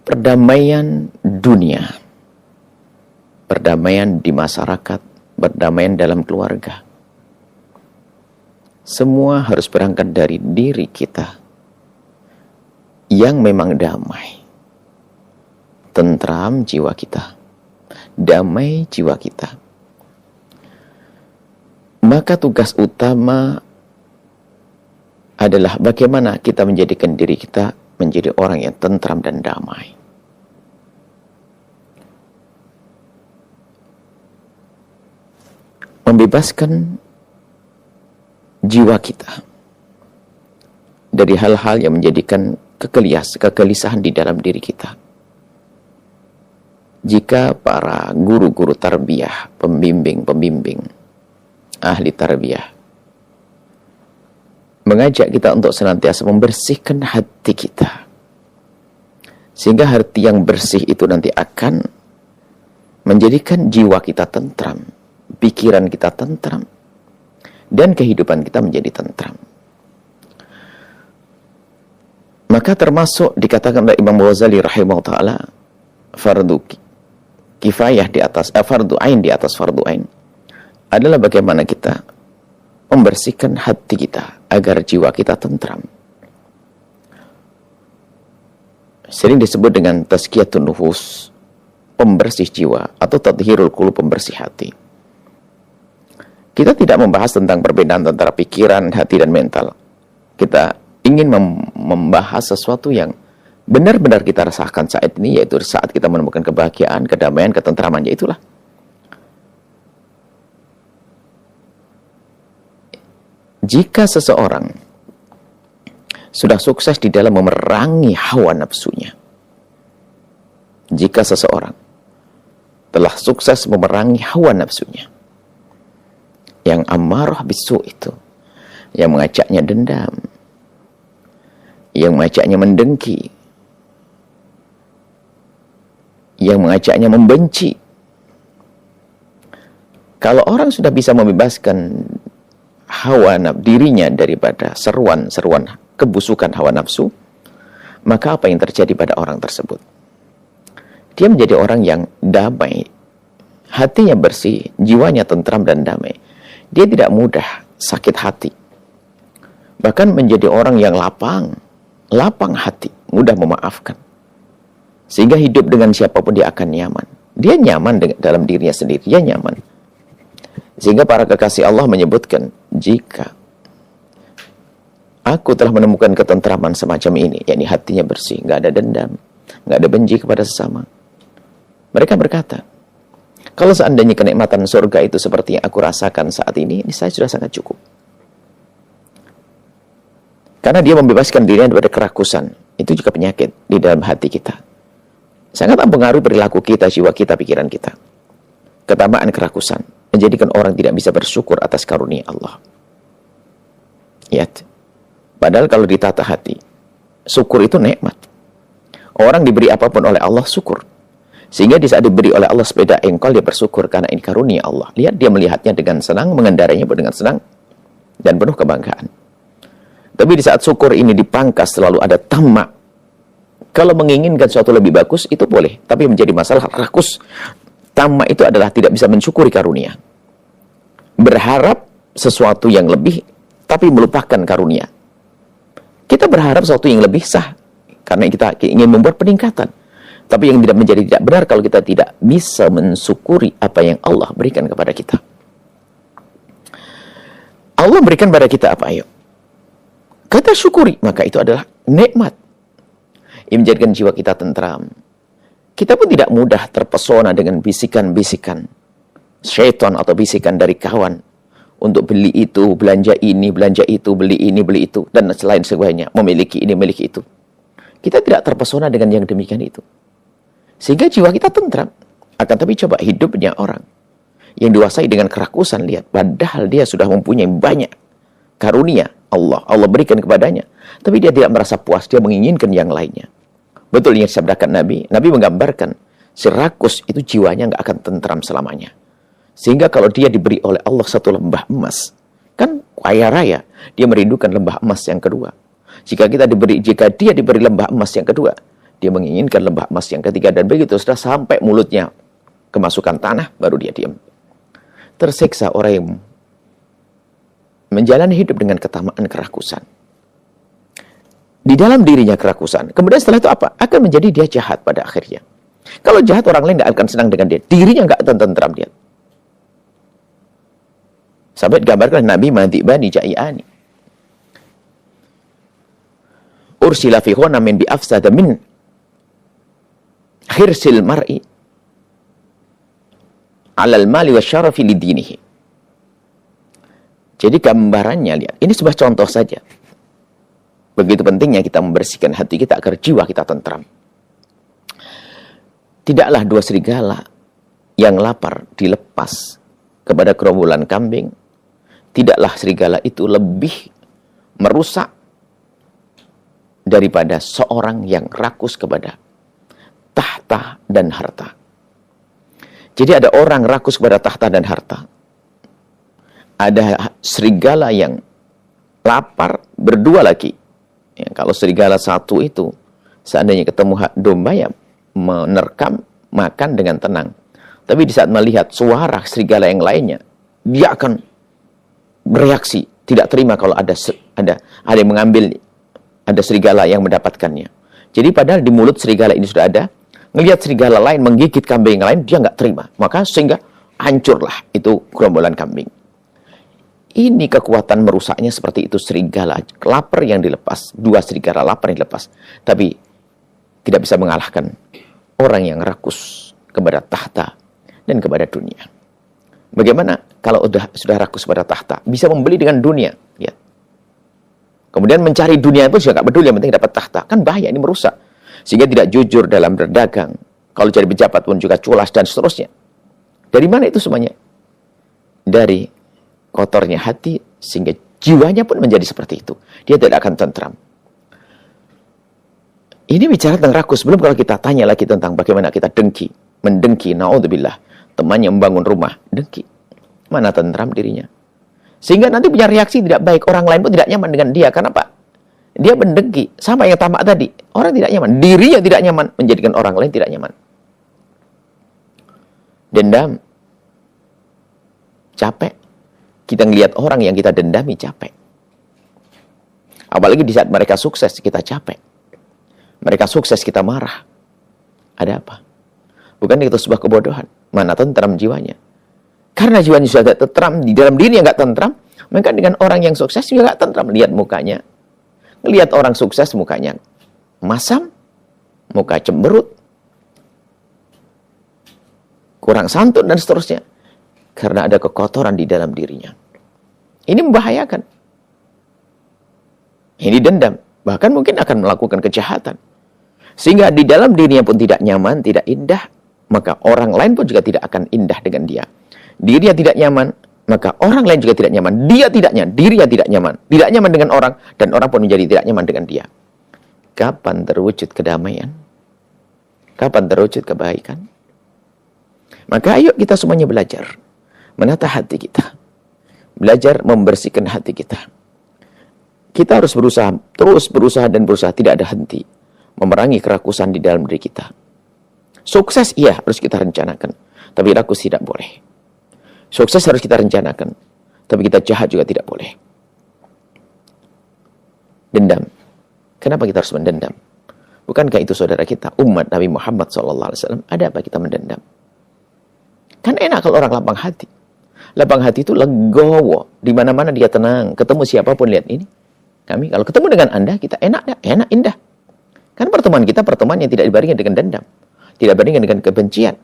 perdamaian dunia, perdamaian di masyarakat, perdamaian dalam keluarga. Semua harus berangkat dari diri kita yang memang damai. Tentram jiwa kita, damai jiwa kita. Maka tugas utama adalah bagaimana kita menjadikan diri kita menjadi orang yang tentram dan damai. Membebaskan jiwa kita dari hal-hal yang menjadikan kegelisahan di dalam diri kita. Jika para guru-guru tarbiyah, pembimbing, ahli tarbiyah mengajak kita untuk senantiasa membersihkan hati kita, sehingga hati yang bersih itu nanti akan menjadikan jiwa kita tentram, pikiran kita tentram, dan kehidupan kita menjadi tentram. Maka termasuk dikatakan oleh Imam Ghazali rahimahullah ta'ala, fardu kifayah di atas fardu ain di atas fardu ain adalah bagaimana kita membersihkan hati kita agar jiwa kita tentram. Sering disebut dengan tazkiyatun nufus, pembersih jiwa, atau tadhirul qulub, pembersih hati. Kita tidak membahas tentang perbedaan antara pikiran, hati, dan mental. Kita ingin membahas sesuatu yang benar-benar kita rasakan saat ini, yaitu saat kita menemukan kebahagiaan, kedamaian, ketentraman, yaitulah. Jika seseorang sudah sukses di dalam memerangi hawa nafsunya, jika seseorang telah sukses memerangi hawa nafsunya, yang amarah bisu itu, yang mengajaknya dendam, yang mengajaknya mendengki, yang mengajaknya membenci. Kalau orang sudah bisa membebaskan hawa dirinya daripada seruan-seruan kebusukan hawa nafsu, maka apa yang terjadi pada orang tersebut? Dia menjadi orang yang damai, hatinya bersih, jiwanya tentram dan damai. Dia tidak mudah sakit hati, bahkan menjadi orang yang lapang hati, mudah memaafkan, sehingga hidup dengan siapapun dia akan nyaman. Dia nyaman dalam dirinya sendiri, dia nyaman. Sehingga para kekasih Allah menyebutkan, jika aku telah menemukan ketentraman semacam ini, yakni hatinya bersih, nggak ada dendam, nggak ada benci kepada sesama. Mereka berkata, kalau seandainya kenikmatan surga itu seperti yang aku rasakan saat ini saya sudah sangat cukup. Karena dia membebaskan dirinya dari kerakusan. Itu juga penyakit di dalam hati kita. Sangat mempengaruhi perilaku kita, jiwa kita, pikiran kita. Ketamaan kerakusan menjadikan orang tidak bisa bersyukur atas karunia Allah. Lihat. Padahal kalau ditata hati, syukur itu nikmat. Orang diberi apapun oleh Allah, syukur. Sehingga di saat diberi oleh Allah sepeda engkol, dia bersyukur karena ini karunia Allah. Lihat, dia melihatnya dengan senang, mengendarainya dengan senang, dan penuh kebanggaan. Tapi di saat syukur ini dipangkas, selalu ada tamak. Kalau menginginkan sesuatu lebih bagus, itu boleh. Tapi menjadi masalah rakus. Tamak itu adalah tidak bisa mensyukuri karunia. Berharap sesuatu yang lebih, tapi melupakan karunia. Kita berharap sesuatu yang lebih sah, karena kita ingin membuat peningkatan. Tapi yang tidak menjadi tidak benar kalau kita tidak bisa mensyukuri apa yang Allah berikan kepada kita. Allah berikan kepada kita apa? Ayo. Kata syukuri, maka itu adalah nikmat. Yang menjadikan jiwa kita tentram. Kita pun tidak mudah terpesona dengan bisikan-bisikan syaitan atau bisikan dari kawan untuk beli itu, belanja ini, belanja itu, beli ini, beli itu, dan selain sebagainya, memiliki ini, memiliki itu. Kita tidak terpesona dengan yang demikian itu. Sehingga jiwa kita tentram. Akan tapi coba hidupnya orang yang dikuasai dengan kerakusan, lihat, padahal dia sudah mempunyai banyak karunia Allah berikan kepadanya, tapi dia tidak merasa puas, dia menginginkan yang lainnya. Betul yang disabdakan Nabi menggambarkan si rakus itu jiwanya nggak akan tentram selamanya. Sehingga kalau dia diberi oleh Allah satu lembah emas, kan kaya raya, dia merindukan lembah emas yang kedua. Jika dia diberi lembah emas yang kedua, Dia menginginkan lembah emas yang ketiga, dan begitu sudah sampai mulutnya kemasukan tanah, baru dia diam. Tersiksa orang yang menjalani hidup dengan ketamaan, kerakusan. Di dalam dirinya kerakusan. Kemudian setelah itu apa? Akan menjadi dia jahat pada akhirnya. Kalau jahat, orang lain nggak akan senang dengan dia. Dirinya nggak tentram dia. Sampai digambarkan Nabi Madibani Ja'iani. Ursila fi min bi afsada min khirsil mar'i alal mali wa syarafi lidinihi. Jadi gambarannya, lihat. Ini sebuah contoh saja. Begitu pentingnya kita membersihkan hati kita agar jiwa kita tentram. Tidaklah dua serigala yang lapar dilepas kepada gerombolan kambing. Tidaklah serigala itu lebih merusak daripada seorang yang rakus kepada tahta dan harta. Jadi ada orang rakus kepada tahta dan harta. Ada serigala yang lapar, berdua lagi. Ya, kalau serigala satu itu, seandainya ketemu domba, ya menerkam, makan dengan tenang. Tapi di saat melihat suara serigala yang lainnya, dia akan bereaksi, tidak terima kalau ada yang mengambil, ada serigala yang mendapatkannya. Jadi padahal di mulut serigala ini sudah ada, ngelihat serigala lain menggigit kambing yang lain, dia nggak terima. Maka sehingga hancurlah itu gerombolan kambing. Ini kekuatan merusaknya seperti itu serigala lapar yang dilepas. Dua serigala lapar yang dilepas. Tapi tidak bisa mengalahkan orang yang rakus kepada tahta dan kepada dunia. Bagaimana kalau sudah rakus kepada tahta? Bisa membeli dengan dunia. Ya. Kemudian mencari dunia itu juga nggak peduli, yang penting dapat tahta. Kan bahaya, ini merusak. Sehingga tidak jujur dalam berdagang. Kalau jadi pejabat pun juga culas dan seterusnya. Dari mana itu semuanya? Dari kotornya hati, sehingga jiwanya pun menjadi seperti itu. Dia tidak akan tentram. Ini bicara tentang rakus. Belum kalau kita tanya lagi tentang bagaimana kita mendengki, na'udzubillah. Teman yang membangun rumah, dengki. Mana tentram dirinya. Sehingga nanti punya reaksi tidak baik. Orang lain pun tidak nyaman dengan dia. Karena apa? Dia mendengki. Sama yang tamak tadi. Orang tidak nyaman. Dirinya tidak nyaman. Menjadikan orang lain tidak nyaman. Dendam. Capek. Kita ngelihat orang yang kita dendami capek. Apalagi di saat mereka sukses, kita capek. Mereka sukses, kita marah. Ada apa? Bukan itu sebuah kebodohan. Mana tentram jiwanya? Karena jiwanya sudah tidak tentram, di dalam diri yang nggak tentram, maka dengan orang yang sukses juga nggak tentram. Lihat mukanya. Lihat orang sukses mukanya masam, muka cemberut, kurang santun dan seterusnya. Karena ada kekotoran di dalam dirinya. Ini membahayakan. Ini dendam. Bahkan mungkin akan melakukan kejahatan. Sehingga di dalam dirinya pun tidak nyaman, tidak indah. Maka orang lain pun juga tidak akan indah dengan dia. Dirinya tidak nyaman, maka orang lain juga tidak nyaman. Dia tidak nyaman, dirinya tidak nyaman. Tidak nyaman dengan orang, dan orang pun menjadi tidak nyaman dengan dia. Kapan terwujud kedamaian? Kapan terwujud kebaikan? Maka ayo kita semuanya belajar. Menata hati kita. Belajar membersihkan hati kita. Kita harus berusaha, terus berusaha dan berusaha, tidak ada henti. Memerangi kerakusan di dalam diri kita. Sukses, iya, harus kita rencanakan. Tapi rakus tidak boleh. Sukses harus kita rencanakan. Tapi kita jahat juga tidak boleh. Dendam. Kenapa kita harus mendendam? Bukankah itu saudara kita, umat Nabi Muhammad SAW? Ada apa kita mendendam? Kan enak kalau orang lapang hati. Lapang hati itu legowo. Di mana-mana dia tenang. Ketemu siapapun, lihat ini. Kami kalau ketemu dengan Anda, kita enak, indah. Kan pertemuan kita pertemuan yang tidak dibandingkan dengan dendam. Tidak dibandingkan dengan kebencian.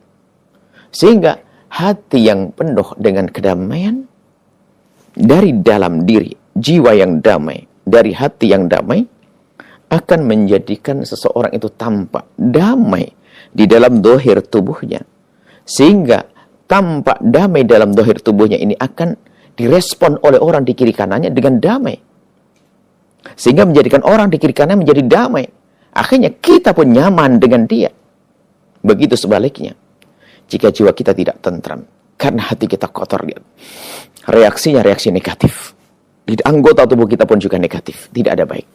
Sehingga hati yang penuh dengan kedamaian dari dalam diri, jiwa yang damai, dari hati yang damai, akan menjadikan seseorang itu tampak damai di dalam dohir tubuhnya. Sehingga tampak damai dalam dohir tubuhnya ini akan direspon oleh orang di kiri kanannya dengan damai. Sehingga menjadikan orang di kiri kanan menjadi damai. Akhirnya kita pun nyaman dengan dia. Begitu sebaliknya. Jika jiwa kita tidak tentram, karena hati kita kotor, lihat. Reaksinya reaksi negatif. Di anggota tubuh kita pun juga negatif. Tidak ada baik.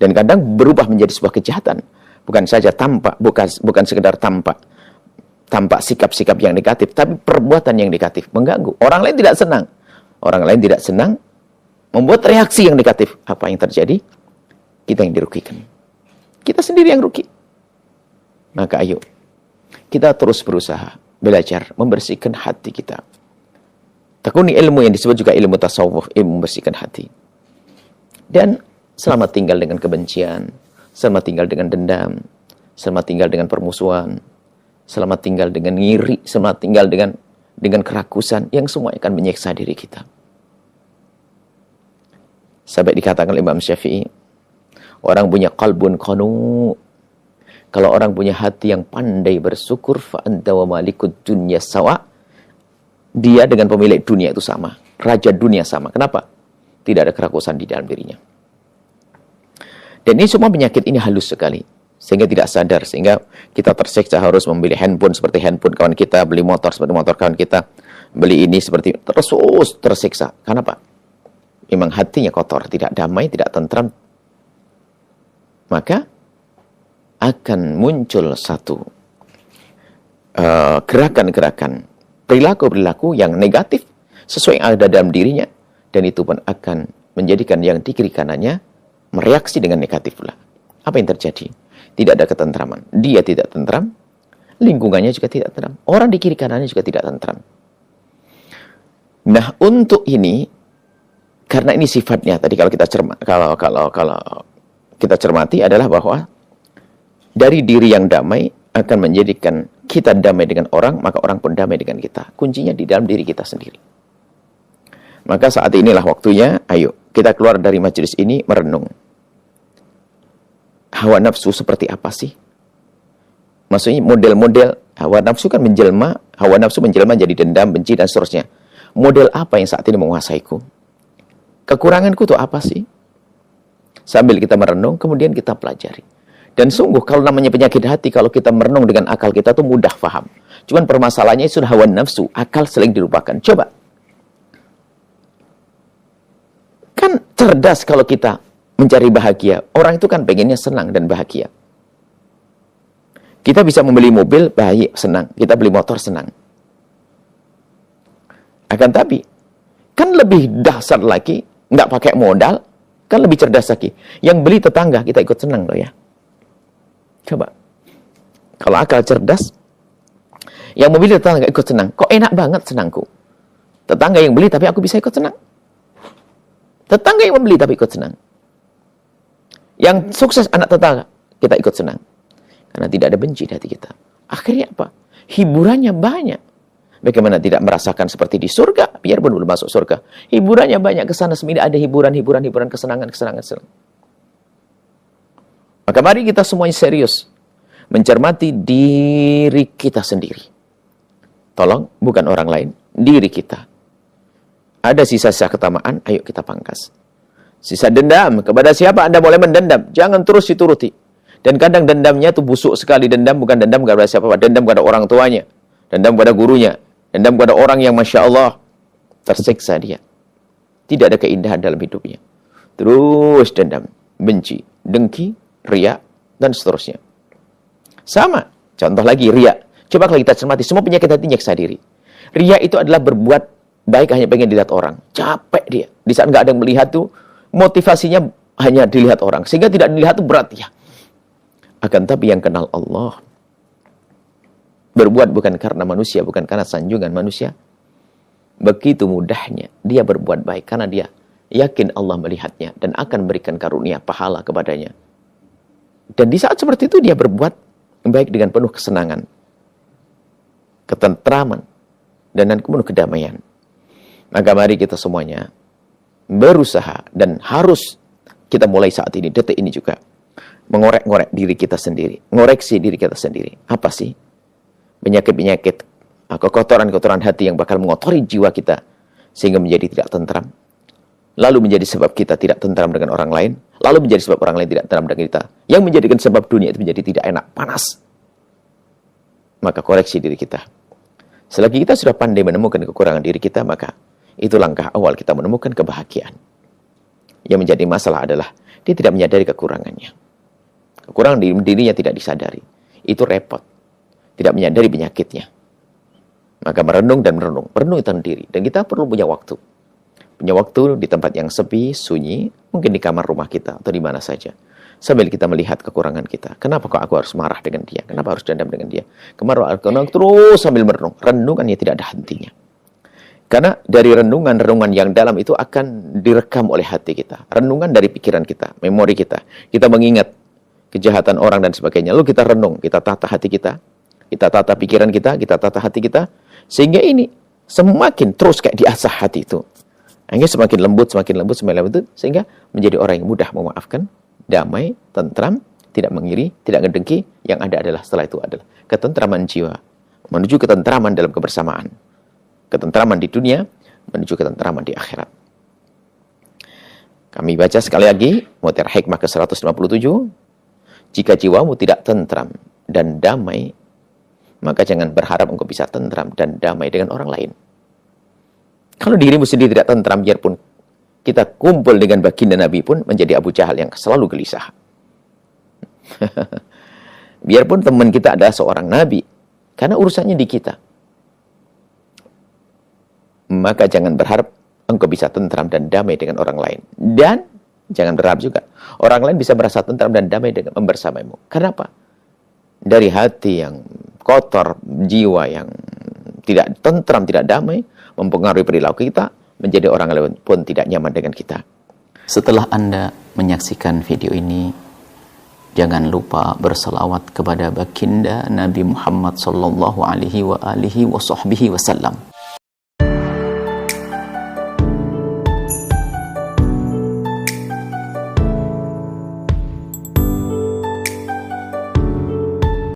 Dan kadang berubah menjadi sebuah kejahatan. Bukan saja tampak, bukan sekedar tampak sikap-sikap yang negatif, tapi perbuatan yang negatif, mengganggu. Orang lain tidak senang. Orang lain tidak senang, membuat reaksi yang negatif. Apa yang terjadi? Kita yang dirugikan. Kita sendiri yang rugi. Maka ayo, kita terus berusaha, belajar, membersihkan hati kita. Tekuni ilmu yang disebut juga ilmu tasawuf, ilmu membersihkan hati. Dan selamat tinggal dengan kebencian, selamat tinggal dengan dendam, selamat tinggal dengan permusuhan, selamat tinggal dengan ngiri, selamat tinggal dengan kerakusan, yang semua akan menyiksa diri kita. Sampai dikatakan oleh Imam Syafi'i, orang punya qalbun qanu, kalau orang punya hati yang pandai bersyukur, fa anta wa malikud dunya sawa, dia dengan pemilik dunia itu sama, raja dunia sama. Kenapa? Tidak ada kerakusan di dalam dirinya. Dan ini semua penyakit ini halus sekali, sehingga tidak sadar, sehingga kita tersiksa harus membeli handphone seperti handphone kawan kita, beli motor seperti motor kawan kita, beli ini seperti terus tersiksa. Kenapa? Memang hatinya kotor, tidak damai, tidak tentram. Maka akan muncul satu gerakan-gerakan, perilaku-perilaku yang negatif sesuai yang ada dalam dirinya, dan itu pun akan menjadikan yang di kiri kanannya mereaksi dengan negatif pula. Apa yang terjadi? Tidak ada ketentraman. Dia tidak tentram, lingkungannya juga tidak tentram. Orang di kiri kanannya juga tidak tentram. Nah, untuk ini, karena ini sifatnya tadi kalau kita kita cermati adalah bahwa dari diri yang damai akan menjadikan kita damai dengan orang, maka orang pun damai dengan kita. Kuncinya di dalam diri kita sendiri. Maka saat inilah waktunya, ayo kita keluar dari majelis ini merenung. Hawa nafsu seperti apa sih? Maksudnya model-model hawa nafsu kan hawa nafsu menjelma jadi dendam, benci, dan seterusnya. Model apa yang saat ini menguasaiku? Kekuranganku itu apa sih? Sambil kita merenung, kemudian kita pelajari. Dan sungguh, kalau namanya penyakit hati, kalau kita merenung dengan akal kita tuh mudah paham. Cuman permasalahannya sudah hawa nafsu, akal sering dilupakan. Coba. Kan cerdas kalau kita mencari bahagia. Orang itu kan pengennya senang dan bahagia. Kita bisa membeli mobil, baik, senang. Kita beli motor, senang. Akan tapi, kan lebih dasar lagi, nggak pakai modal, kan lebih cerdas lagi. Yang beli tetangga, kita ikut senang loh ya. Coba. Kalau akal cerdas, yang membeli tetangga ikut senang. Kok enak banget senangku. Tetangga yang beli tapi aku bisa ikut senang. Tetangga yang membeli tapi ikut senang. Yang sukses anak tetangga, kita ikut senang. Karena tidak ada benci di hati kita. Akhirnya apa? Hiburannya banyak. Bagaimana tidak merasakan seperti di surga, biarpun belum masuk surga. Hiburannya banyak, kesana sini ada hiburan, kesenangan. Maka mari kita semuanya serius mencermati diri kita sendiri. Tolong, bukan orang lain, diri kita. Ada sisa-sisa ketamaan, ayo kita pangkas. Sisa dendam, kepada siapa Anda boleh mendendam? Jangan terus dituruti. Dan kadang dendamnya itu busuk sekali. Dendam bukan dendam kepada siapa, dendam kepada orang tuanya, dendam kepada gurunya, dendam kepada orang yang Masya Allah tersiksa dia. Tidak ada keindahan dalam hidupnya. Terus dendam, benci, dengki, riya, dan seterusnya. Sama, contoh lagi riya. Coba kalau kita cermati, semua penyakit hati nyiksa diri. Riya itu adalah berbuat baik hanya pengen dilihat orang. Capek dia. Di saat nggak ada yang melihat tuh, motivasinya hanya dilihat orang. Sehingga tidak dilihat tuh berat ya. Akan tapi yang kenal Allah, berbuat bukan karena manusia, bukan karena sanjungan manusia. Begitu mudahnya dia berbuat baik karena dia yakin Allah melihatnya dan akan memberikan karunia pahala kepadanya. Dan di saat seperti itu dia berbuat baik dengan penuh kesenangan, ketentraman, dan penuh kedamaian. Maka mari kita semuanya berusaha dan harus kita mulai saat ini, detik ini juga, mengorek-ngorek diri kita sendiri, ngoreksi diri kita sendiri. Apa sih penyakit-penyakit, kekotoran-kotoran hati yang bakal mengotori jiwa kita sehingga menjadi tidak tentram, lalu menjadi sebab kita tidak tentram dengan orang lain, lalu menjadi sebab orang lain tidak tentram dengan kita, yang menjadikan sebab dunia itu menjadi tidak enak, panas. Maka koreksi diri kita. Selagi kita sudah pandai menemukan kekurangan diri kita, maka itu langkah awal kita menemukan kebahagiaan. Yang menjadi masalah adalah dia tidak menyadari kekurangannya. Kekurangan di dirinya tidak disadari. Itu repot. Tidak menyadari penyakitnya. Maka merenung dan merenung. Merenung tentang diri. Dan kita perlu punya waktu. Punya waktu di tempat yang sepi, sunyi. Mungkin di kamar rumah kita atau di mana saja. Sambil kita melihat kekurangan kita. Kenapa kok aku harus marah dengan dia? Kenapa harus dendam dengan dia? Kemarin terus sambil merenung. Renungannya tidak ada hentinya. Karena dari renungan-renungan yang dalam itu akan direkam oleh hati kita. Renungan dari pikiran kita, memori kita. Kita mengingat kejahatan orang dan sebagainya. Lalu kita renung, kita tata hati kita. Kita tata pikiran kita, kita tata hati kita. Sehingga ini semakin terus kayak diasah hati itu. Akhirnya semakin lembut, sehingga menjadi orang yang mudah memaafkan, damai, tentram, tidak mengiri, tidak ngedengki. Yang ada adalah setelah itu adalah ketentraman jiwa. Menuju ketentraman dalam kebersamaan. Ketentraman di dunia, menuju ketentraman di akhirat. Kami baca sekali lagi, Mutiara Hikmah ke-157. Jika jiwamu tidak tentram dan damai, maka jangan berharap engkau bisa tentram dan damai dengan orang lain. Kalau dirimu sendiri tidak tentram, biarpun kita kumpul dengan baginda Nabi pun menjadi Abu Jahal yang selalu gelisah. Biarpun teman kita adalah seorang Nabi, karena urusannya di kita. Maka jangan berharap engkau bisa tentram dan damai dengan orang lain. Dan jangan berharap juga orang lain bisa merasa tentram dan damai dengan membersamaimu. Kenapa? Dari hati yang kotor, jiwa yang tidak tentram, tidak damai, mempengaruhi perilaku kita, menjadi orang lain pun tidak nyaman dengan kita. Setelah Anda menyaksikan video ini, jangan lupa berselawat kepada baginda Nabi Muhammad sallallahu alaihi wa alihi wa sahbihi wasallam.